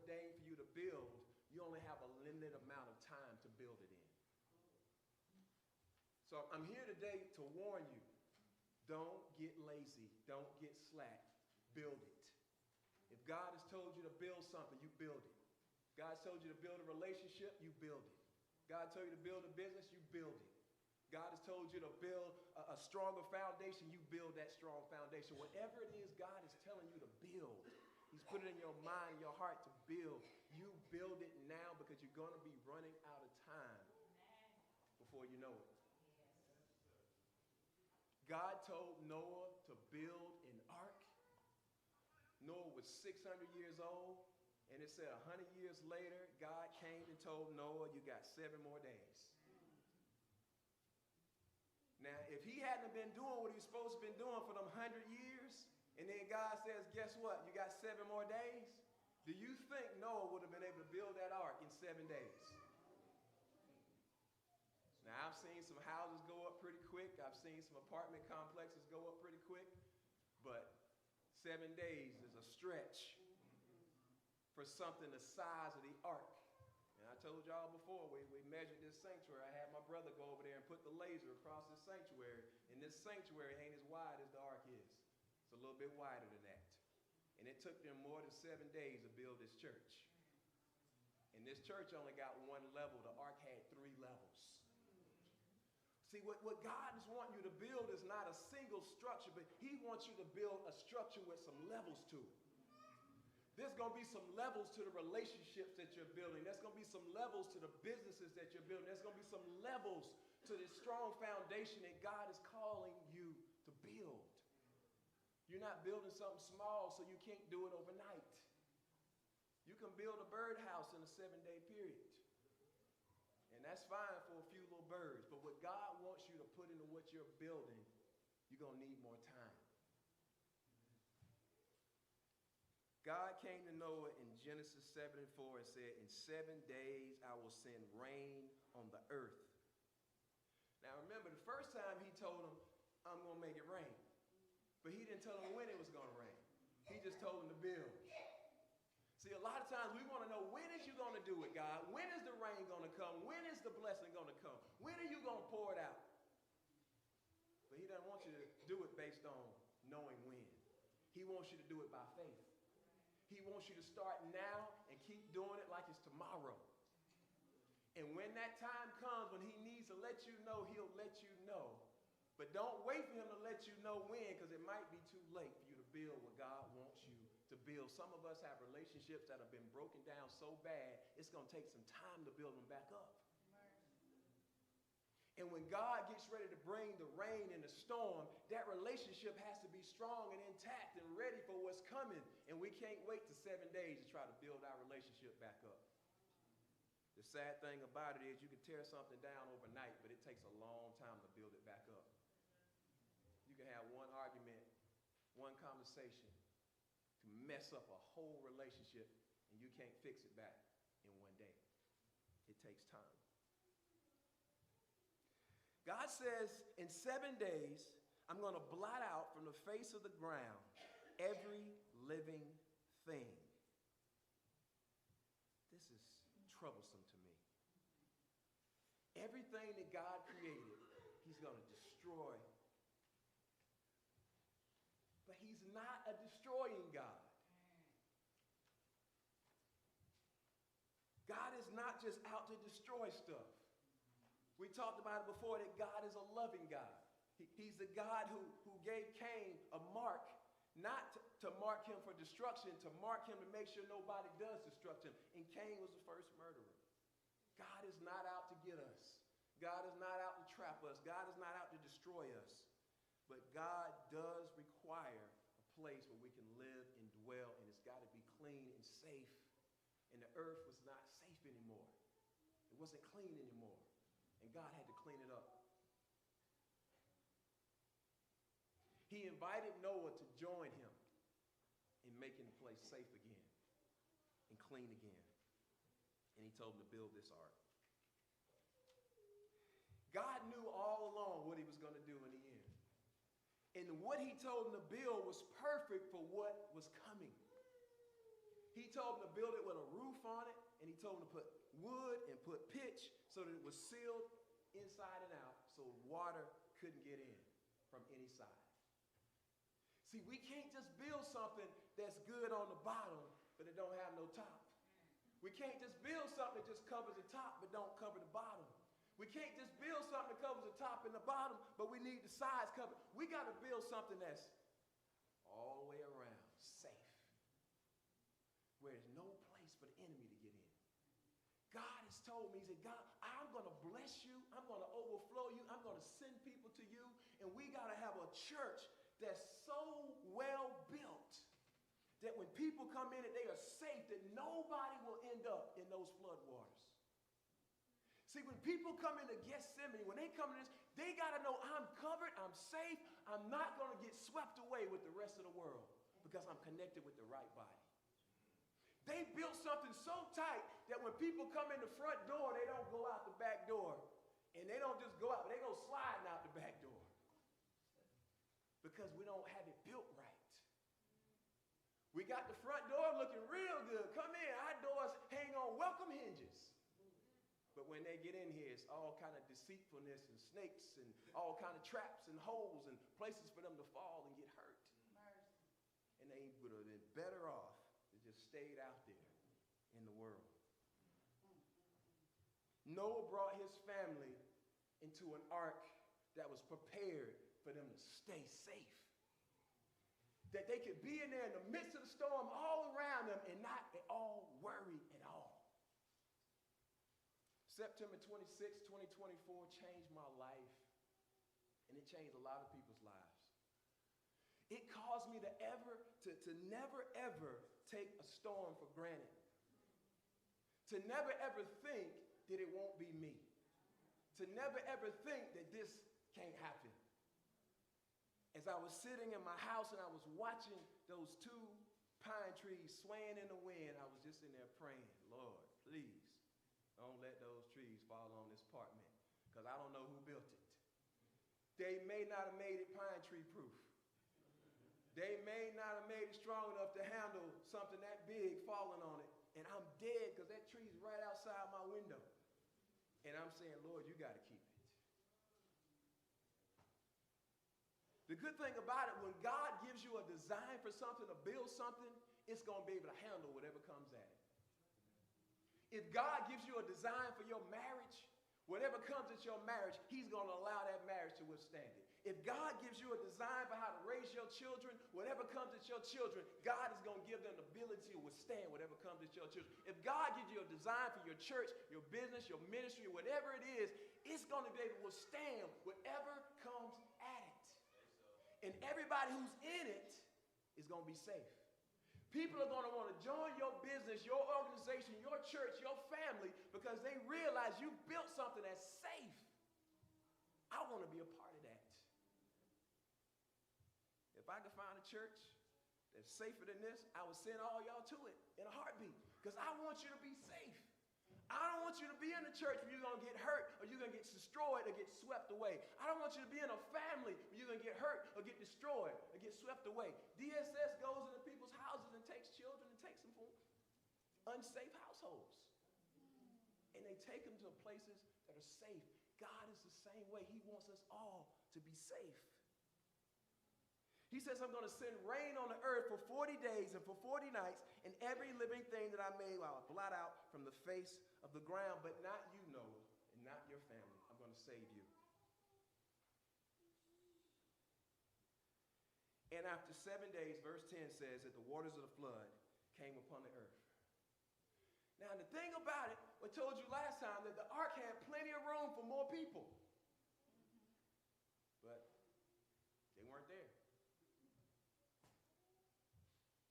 ordained for you to build, you only have a limited amount of time to build it in. So I'm here today to warn you, don't get lazy, don't get slack, build it. If God has told you to build something, you build it. God told you to build a relationship, you build it. God told you to build a business, you build it. God has told you to build a stronger foundation, you build that strong foundation. Whatever it is God is telling you to build, he's put it in your mind, your heart to build. You build it now because you're going to be running out of time before you know it. God told Noah to build an ark. Noah was 600 years old, and it said 100 years later, God came and told Noah, you got 7 more days. Now, if he hadn't been doing what he was supposed to have been doing for them 100 years, and then God says, guess what? You got 7 more days? Do you think Noah would have been able to build that ark in 7 days? Now, I've seen some houses go up pretty quick. I've seen some apartment complexes go up pretty quick. But 7 days is a stretch for something the size of the ark. And I told y'all before, we measured this sanctuary. I had my brother go over there and put the laser across this sanctuary. And this sanctuary ain't as wide as the ark is. It's a little bit wider than that. And it took them more than 7 days to build this church. And this church only got 1 level. The ark had 3 levels. See, what God is wanting you to build is not a single structure, but he wants you to build a structure with some levels to it. There's going to be some levels to the relationships that you're building. There's going to be some levels to the businesses that you're building. There's going to be some levels to this strong foundation that God is calling you to build. You're not building something small, so you can't do it overnight. You can build a birdhouse in a 7-day period. And that's fine for a few little birds. But what God wants you to put into what you're building, you're going to need more time. God came to Noah in Genesis 7:4 and said, in 7 days I will send rain on the earth. Now remember, the first time he told him, I'm going to make it rain. But he didn't tell him when it was going to rain. He just told him to build. See, a lot of times we want to know, when is you going to do it, God? When is the rain going to come? When is the blessing going to come? When are you going to pour it out? But he doesn't want you to do it based on knowing when. He wants you to do it by faith. He wants you to start now and keep doing it like it's tomorrow. And when that time comes, when he needs to let you know, he'll let you know. But don't wait for him to let you know when, because it might be too late for you to build what God wants you to build. Some of us have relationships that have been broken down so bad, it's going to take some time to build them back up. And when God gets ready to bring the rain and the storm, that relationship has to be strong and intact and ready for what's coming. And we can't wait to 7 days to try to build our relationship back up. The sad thing about it is you can tear something down overnight, but it takes a long time to build it back up. You can have one argument, one conversation to mess up a whole relationship, and you can't fix it back in 1 day. It takes time. God says, in 7 days, I'm going to blot out from the face of the ground every living thing. This is troublesome to me. Everything that God created, he's going to destroy. But he's not a destroying God. God is not just out to destroy stuff. We talked about it before, that God is a loving God. He's the God who gave Cain a mark, not to mark him for destruction, to mark him to make sure nobody does destruct him. And Cain was the first murderer. God is not out to get us. God is not out to trap us. God is not out to destroy us. But God does require a place where we can live and dwell, and it's got to be clean and safe. And the earth was not safe anymore. It wasn't clean anymore. And God had to clean it up. He invited Noah to join him in making the place safe again and clean again. And he told him to build this ark. God knew all along what he was going to do in the end. And what he told him to build was perfect for what was coming. He told them to build it with a roof on it, and he told them to put wood and put pitch so that it was sealed inside and out so water couldn't get in from any side. See, we can't just build something that's good on the bottom, but it don't have no top. We can't just build something that just covers the top, but don't cover the bottom. We can't just build something that covers the top and the bottom, but we need the sides covered. We got to build something that's all the way around, safe, where there's no place for the enemy to get in. God has told me, he said, God, I'm going to bless you. I'm going to overflow you. I'm going to send people to you. And we got to have a church that's so well built that when people come in, that they are safe, that nobody will end up in those flood waters. See, when people come into Gethsemane, when they come to this, they got to know I'm covered, I'm safe, I'm not going to get swept away with the rest of the world because I'm connected with the right body. They built something so tight that when people come in the front door, they don't go out the back door. And they don't just go out, but they go sliding out the back door. Because we don't have it built right. We got the front door looking real good. Come in, our doors hang on welcome hinges. But when they get in here, it's all kind of deceitfulness and snakes and all kind of traps and holes and places for them to fall and get hurt. And they would have been better off to just stayed out there in the world. Noah brought his family into an ark that was prepared for them to stay safe. That they could be in there in the midst of the storm all around them and not at all worry at all. September 26, 2024 changed my life, and it changed a lot of people's lives. It caused me to never ever take a storm for granted. To never ever think that it won't be me. To never ever think that this can't happen. As I was sitting in my house and I was watching those two pine trees swaying in the wind, I was just in there praying, Lord, please don't let those trees fall on this apartment because I don't know who built it. They may not have made it pine tree proof. They may not have made it strong enough to handle something that big falling on it. And I'm dead because that tree's right outside my window. And I'm saying, Lord, you got to keep it. The good thing about it, when God gives you a design for something, to build something, it's going to be able to handle whatever comes at it. If God gives you a design for your marriage, whatever comes at your marriage, he's going to allow that marriage to withstand it. If God gives you a design for how to raise your children, whatever comes at your children, God is going to give them the ability to withstand whatever comes at your children. If God gives you a design for your church, your business, your ministry, whatever it is, it's going to be able to withstand whatever comes at it. And everybody who's in it is going to be safe. People are going to want to join your business, your organization, your church, your family, because they realize you've built something that's safe. I want to be a part of that. If I could find a church that's safer than this, I would send all y'all to it in a heartbeat, because I want you to be safe. I don't want you to be in the church where you're going to get hurt or you're going to get destroyed or get swept away. I don't want you to be in a family where you're going to get hurt or get destroyed or get swept away. DSS goes into people's houses and takes children and takes them from unsafe households. And they take them to places that are safe. God is the same way. He wants us all to be safe. He says, I'm going to send rain on the earth for 40 days and for 40 nights, and every living thing that I made I'll blot out from the face of the ground, but not you, Noah, and not your family. I'm going to save you. And after 7 days, verse 10 says that the waters of the flood came upon the earth. Now, the thing about it, I told you last time that the ark had plenty of room for more people. But they weren't there.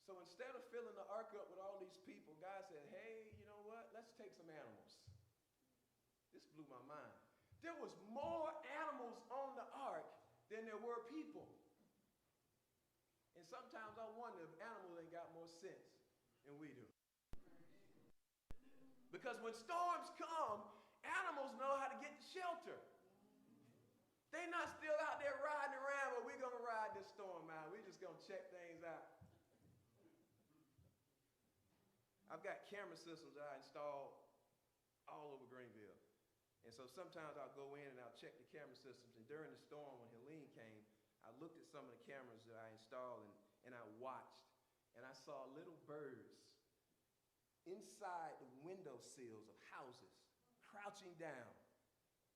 So instead of filling the ark up with all these people, God said, hey, you know what? Let's take some animals. This blew my mind. There was more animals on the ark than there were people. And sometimes I wonder if animals ain't got more sense than we do. Because when storms come, animals know how to get to shelter. They're not still out there riding around, but we're going to ride this storm out. We're just going to check things out. got camera systems that I installed all over Greenville. And so sometimes I'll go in and I'll check the camera systems. And during the storm, when Helene came, I looked at some of the cameras that I installed and I watched. And I saw little birds inside the window sills of houses, crouching down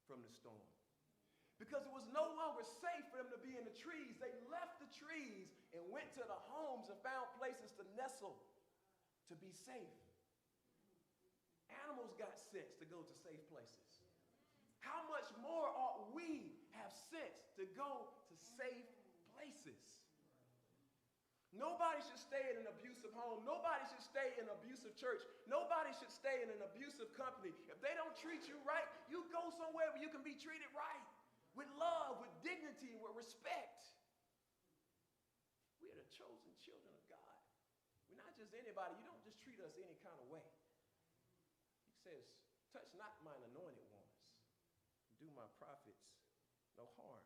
from the storm. Because it was no longer safe for them to be in the trees. They left the trees and went to the homes and found places to nestle, to be safe. Animals got sense to go to safe places. How much more ought we have sense to go to safe places? Nobody should stay in an abusive home. Nobody should stay in an abusive church. Nobody should stay in an abusive company. If they don't treat you right, you go somewhere where you can be treated right, with love, with dignity, with respect. We are the chosen children of God. We're not just anybody. You don't just treat us any kind of way. He says, touch not mine anointed ones. Do my prophets no harm.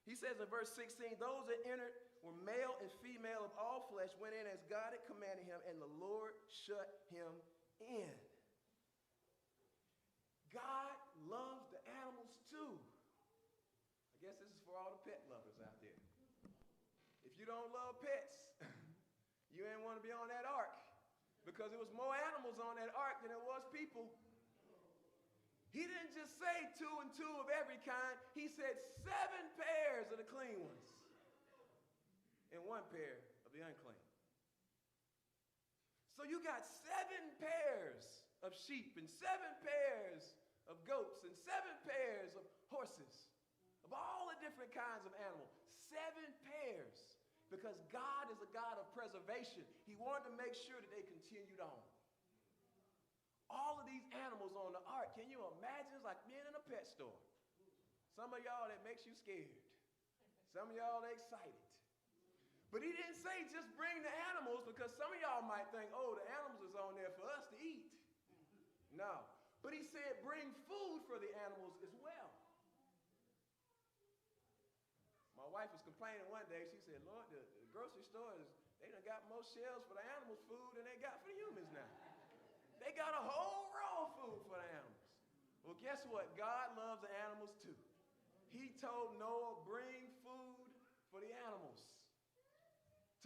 He says in verse 16, those that entered were male and female of all flesh, went in as God had commanded him, and the Lord shut him in. God loves the animals too. I guess this is for all the pet lovers out there. If you don't love pets, you ain't want to be on that ark, because there was more animals on that ark than there was people. He didn't just say 2 and 2 of every kind. He said 7 pairs of the clean ones and 1 pair of the unclean. So you got 7 pairs of sheep and 7 pairs of goats and 7 pairs of horses, of all the different kinds of animals. 7 pairs, because God is a God of preservation. He wanted to make sure that they continued on. All of these animals on the ark, can you imagine? It's like being in a pet store. Some of y'all, that makes you scared. Some of y'all, they excited. But he didn't say just bring the animals, because some of y'all might think, oh, the animals is on there for us to eat. No. But he said bring food for the animals as well. My wife was complaining one day. She said, Lord, the grocery stores, they done got more shelves for the animals' food than they got for the humans now. They got a whole row of food for the animals. Well, guess what? God loves the animals too. He told Noah, bring food for the animals,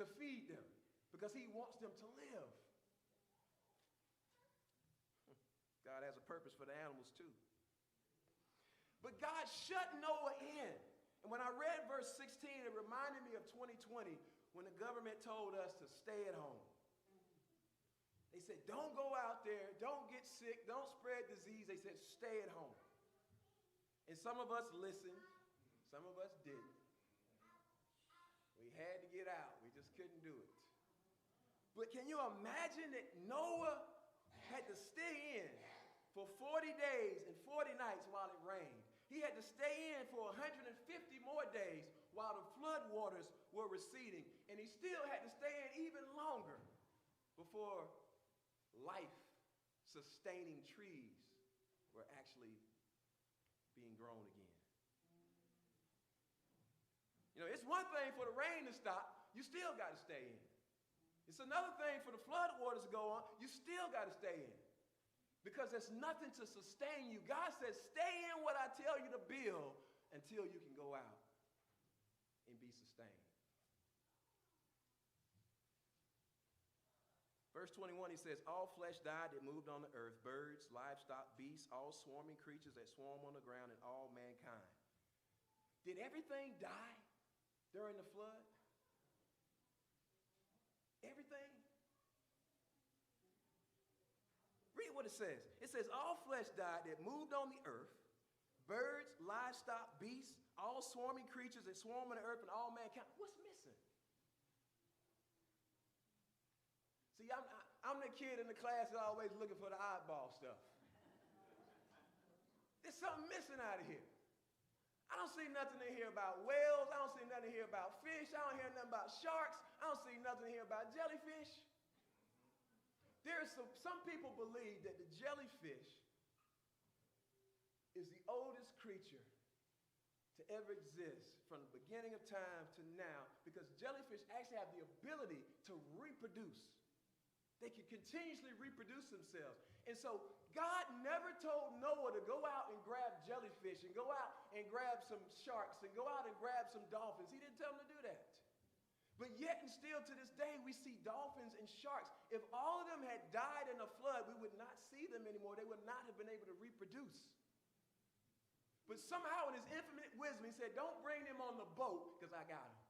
to feed them, because he wants them to live. God has a purpose for the animals too. But God shut Noah in. And when I read verse 16, it reminded me of 2020, when the government told us to stay at home. They said, don't go out there, don't get sick, don't spread disease. They said, stay at home. And some of us listened, some of us didn't. We had to get out. We just couldn't do it. But can you imagine that Noah had to stay in for 40 days and 40 nights while it rained? He had to stay in for 150 more days while the flood waters were receding. And he still had to stay in even longer before life-sustaining trees were actually being grown again. You know, it's one thing for the rain to stop. You still got to stay in. It's another thing for the flood waters to go on. You still got to stay in, because there's nothing to sustain you. God says, stay in what I tell you to build until you can go out and be sustained. Verse 21, he says, all flesh died that moved on the earth, birds, livestock, beasts, all swarming creatures that swarm on the ground, and all mankind. Did everything die during the flood? Everything? Read what it says. It says, all flesh died that moved on the earth, birds, livestock, beasts, all swarming creatures that swarm on the earth, and all mankind. What's missing? See, I'm the kid in the class that's always looking for the oddball stuff. There's something missing out of here. I don't see nothing in here about whales. I don't see nothing in here about fish. I don't hear nothing about sharks. I don't see nothing in here about jellyfish. Some people believe that the jellyfish is the oldest creature to ever exist from the beginning of time to now, because jellyfish actually have the ability to reproduce. They could continuously reproduce themselves. And so God never told Noah to go out and grab jellyfish and go out and grab some sharks and go out and grab some dolphins. He didn't tell him to do that. But yet and still to this day, we see dolphins and sharks. If all of them had died in a flood, we would not see them anymore. They would not have been able to reproduce. But somehow in his infinite wisdom, he said, don't bring them on the boat because I got them.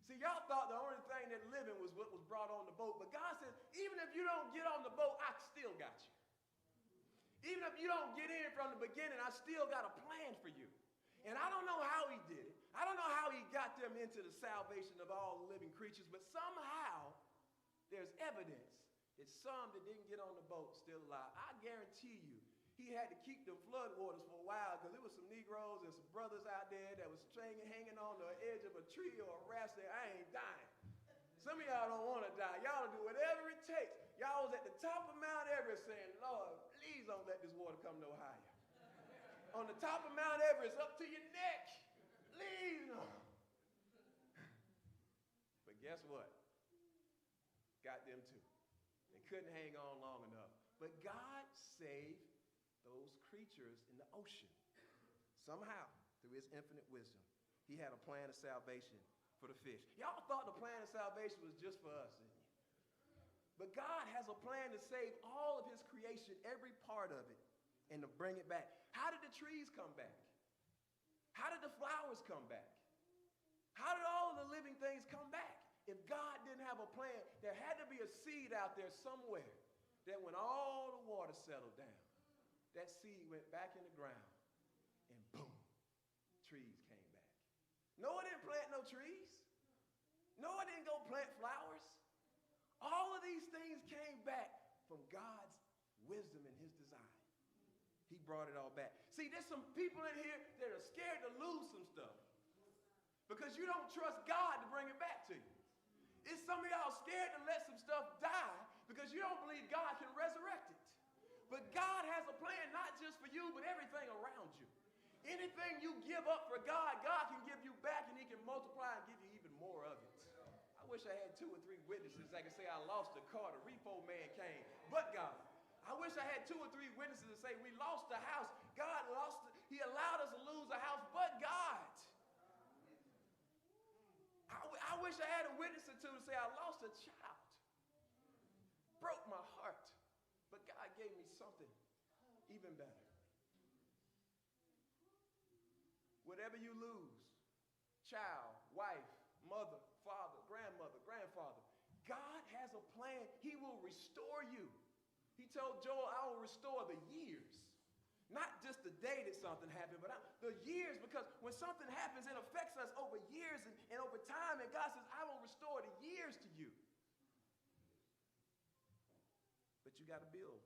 See, y'all thought the only thing that living was what was brought on the boat. But God says, even if you don't get on the boat, I still got you. Even if you don't get in from the beginning, I still got a plan for you. And I don't know how he did it. I don't know how he got them into the salvation of all living creatures. But somehow there's evidence that some that didn't get on the boat still alive. I guarantee you, he had to keep the floodwaters for a while because there was some Negroes and some brothers out there that was hanging on the edge of a tree or a raft saying, I ain't dying. Some of y'all don't want to die. Y'all do whatever it takes. Y'all was at the top of Mount Everest saying, Lord, please don't let this water come no higher. On the top of Mount Everest, up to your neck. Please no. But guess what? Got them too. They couldn't hang on long enough. But God saved those creatures in the ocean. Somehow, through his infinite wisdom, he had a plan of salvation for the fish. Y'all thought the plan of salvation was just for us, didn't you? But God has a plan to save all of his creation, every part of it, and to bring it back. How did the trees come back? How did the flowers come back? How did all of the living things come back? If God didn't have a plan, there had to be a seed out there somewhere that when all the water settled down, that seed went back in the ground, and boom, trees came back. Noah didn't plant no trees. Noah didn't go plant flowers. All of these things came back from God's wisdom and his design. He brought it all back. See, there's some people in here that are scared to lose some stuff because you don't trust God to bring it back to you. It's some of y'all scared to let some stuff die because you don't believe God can resurrect it. But God has a plan not just for you, but everything around you. Anything you give up for God, God can give you back and he can multiply and give you even more of it. I wish I had 2 or 3 witnesses. I could say I lost a car, the repo man came, but God. I wish I had 2 or 3 witnesses to say we lost the house. God lost it. He allowed us to lose a house, but God. I wish I had a witness or 2 to say I lost a child. Broke my heart. But God gave me something even better. Whatever you lose, child, wife, mother, father, grandmother, grandfather, God has a plan. He will restore you. He told Joel, I will restore the years. Not just the day that something happened, but the years, because when something happens, it affects us over years and over time. And God says, I will restore the years to you. But you got to build.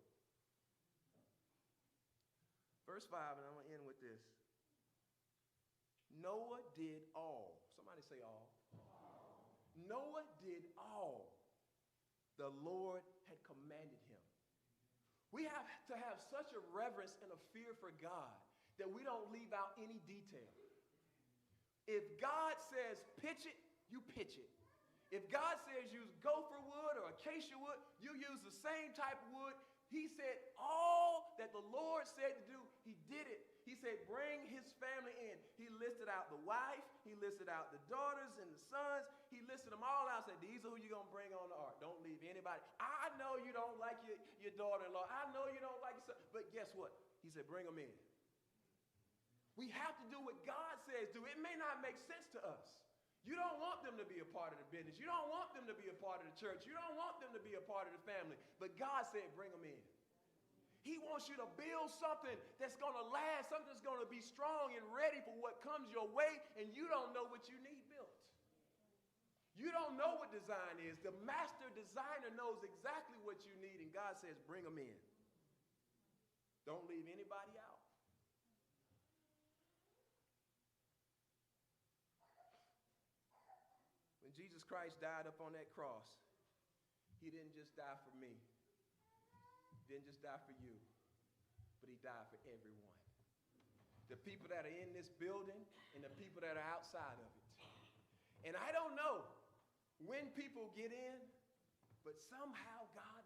Verse 5, and I'm going to end with this. Noah did all. Somebody say all. Noah did all the Lord had commanded him. We have to have such a reverence and a fear for God that we don't leave out any detail. If God says pitch it, you pitch it. If God says use gopher wood or acacia wood, you use the same type of wood. He said all that the Lord said to do, he did it. He said bring his family in. He listed out the wife. He listed out the daughters and the sons. He listed them all out and said, these are who you're going to bring on the ark. Don't leave anybody. I know you don't like your daughter-in-law. I know you don't like your son. But guess what? He said bring them in. We have to do what God says do. It may not make sense to us. You don't want them to be a part of the business. You don't want them to be a part of the church. You don't want them to be a part of the family. But God said, bring them in. He wants you to build something that's going to last, something that's going to be strong and ready for what comes your way, and you don't know what you need built. You don't know what design is. The master designer knows exactly what you need, and God says, bring them in. Don't leave anybody out. When Jesus Christ died up on that cross, he didn't just die for me. He didn't just die for you, but he died for everyone. The people that are in this building and the people that are outside of it. And I don't know when people get in But somehow God